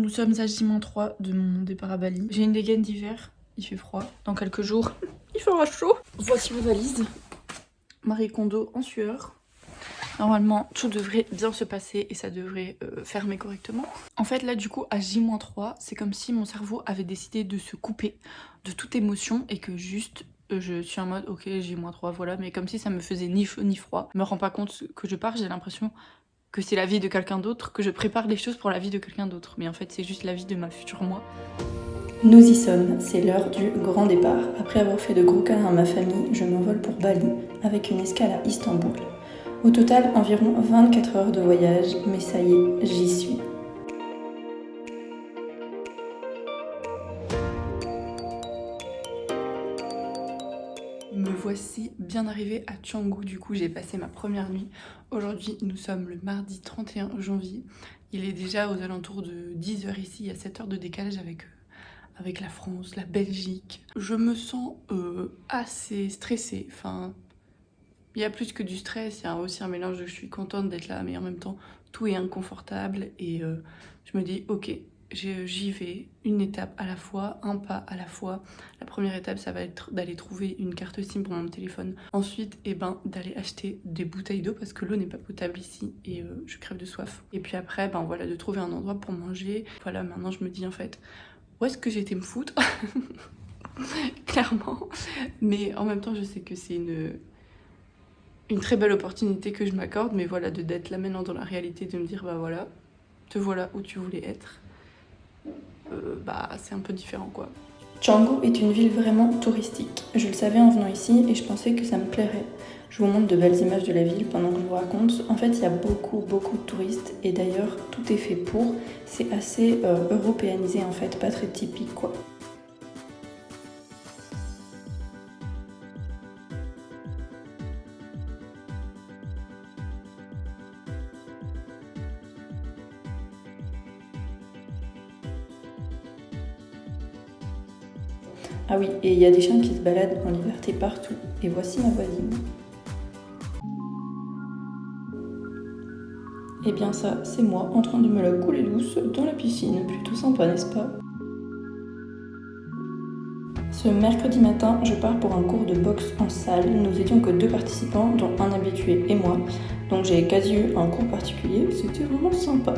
Nous sommes à J-3 de mon départ à Bali. J'ai une dégaine d'hiver, il fait froid. Dans quelques jours, il fera chaud. Voici ma valise. Marie Kondo en sueur. Normalement, tout devrait bien se passer et ça devrait fermer correctement. En fait, là, du coup, à J-3, c'est comme si mon cerveau avait décidé de se couper de toute émotion et que juste, je suis en mode, ok, J-3, voilà, mais comme si ça me faisait ni chaud ni froid. Je me rends pas compte que je pars, j'ai l'impression que c'est la vie de quelqu'un d'autre, que je prépare les choses pour la vie de quelqu'un d'autre. Mais en fait, c'est juste la vie de ma future moi. Nous y sommes, c'est l'heure du grand départ. Après avoir fait de gros câlins à ma famille, je m'envole pour Bali, avec une escale à Istanbul. Au total, environ 24 heures de voyage, mais ça y est, j'y suis. Me voici bien arrivée à Canggu, du coup j'ai passé ma première nuit. Aujourd'hui nous sommes le mardi 31 janvier. Il est déjà aux alentours de 10 h ici, il y a 7 heures de décalage avec la France, la Belgique. Je me sens assez stressée, enfin il y a plus que du stress, il y a aussi un mélange de je suis contente d'être là mais en même temps tout est inconfortable et je me dis ok, j'y vais une étape à la fois, un pas à la fois. La première étape ça va être d'aller trouver une carte SIM pour mon téléphone. Ensuite d'aller acheter des bouteilles d'eau parce que l'eau n'est pas potable ici et je crève de soif. Et puis après voilà, de trouver un endroit pour manger. Voilà, maintenant je me dis en fait où est-ce que j'ai été me foutre clairement, mais en même temps je sais que c'est une très belle opportunité que je m'accorde, mais voilà, d'être là maintenant dans la réalité, de me dire bah voilà, te voilà où tu voulais être. C'est un peu différent quoi. Canggu est une ville vraiment touristique. Je le savais en venant ici et je pensais que ça me plairait. Je vous montre de belles images de la ville pendant que je vous raconte. En fait, il y a beaucoup de touristes et d'ailleurs, tout est fait pour. C'est assez européanisé en fait, pas très typique quoi. Ah oui, et il y a des chiens qui se baladent en liberté partout. Et voici ma voisine. Et bien ça, c'est moi en train de me la couler douce dans la piscine. Plutôt sympa, n'est-ce pas? Ce mercredi matin, je pars pour un cours de boxe en salle. Nous étions que 2 participants, dont un habitué et moi. Donc j'ai quasi eu un cours particulier. C'était vraiment sympa.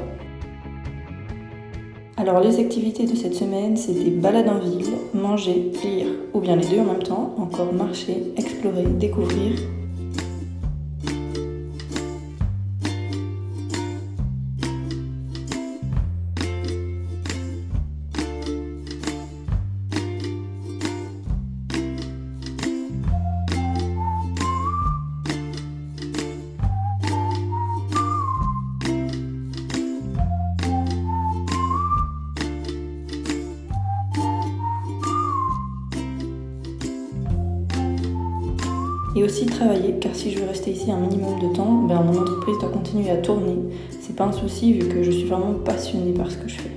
Alors les activités de cette semaine, c'est des balades en ville, manger, lire, ou bien les deux en même temps, encore marcher, explorer, découvrir. Et aussi travailler, car si je veux rester ici un minimum de temps, mon entreprise doit continuer à tourner. C'est pas un souci vu que je suis vraiment passionnée par ce que je fais.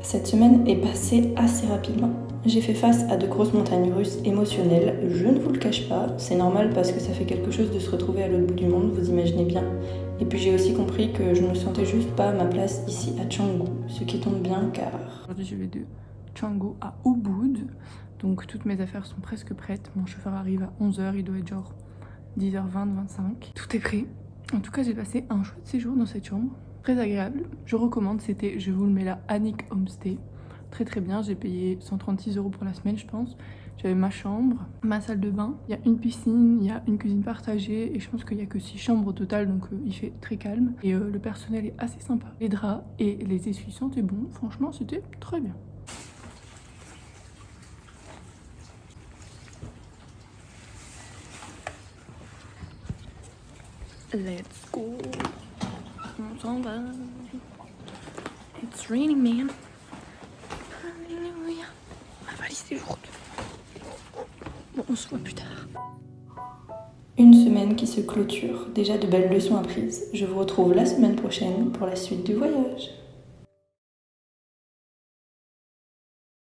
Cette semaine est passée assez rapidement. J'ai fait face à de grosses montagnes russes émotionnelles, je ne vous le cache pas, c'est normal parce que ça fait quelque chose de se retrouver à l'autre bout du monde, vous imaginez bien. Et puis j'ai aussi compris que je ne me sentais juste pas à ma place ici à Canggu, ce qui tombe bien car... Aujourd'hui je vais de Canggu à Ubud, donc toutes mes affaires sont presque prêtes. Mon chauffeur arrive à 11 h, il doit être genre 10h20, 25. Tout est prêt. En tout cas j'ai passé un chouette séjour dans cette chambre, très agréable. Je recommande, c'était, je vous le mets là, Anik Homestay. Très bien, j'ai payé 136 € pour la semaine je pense. J'avais ma chambre, ma salle de bain, il y a une piscine, il y a une cuisine partagée et je pense qu'il n'y a que 6 chambres au total donc il fait très calme. Et le personnel est assez sympa. Les draps et les essuies sentaient bon, franchement c'était très bien. Let's go. On s'en va. It's raining man. Alléluia. Ma valise est lourde. Bon, on se voit plus tard. Une semaine qui se clôture, déjà de belles leçons apprises. Je vous retrouve la semaine prochaine pour la suite du voyage.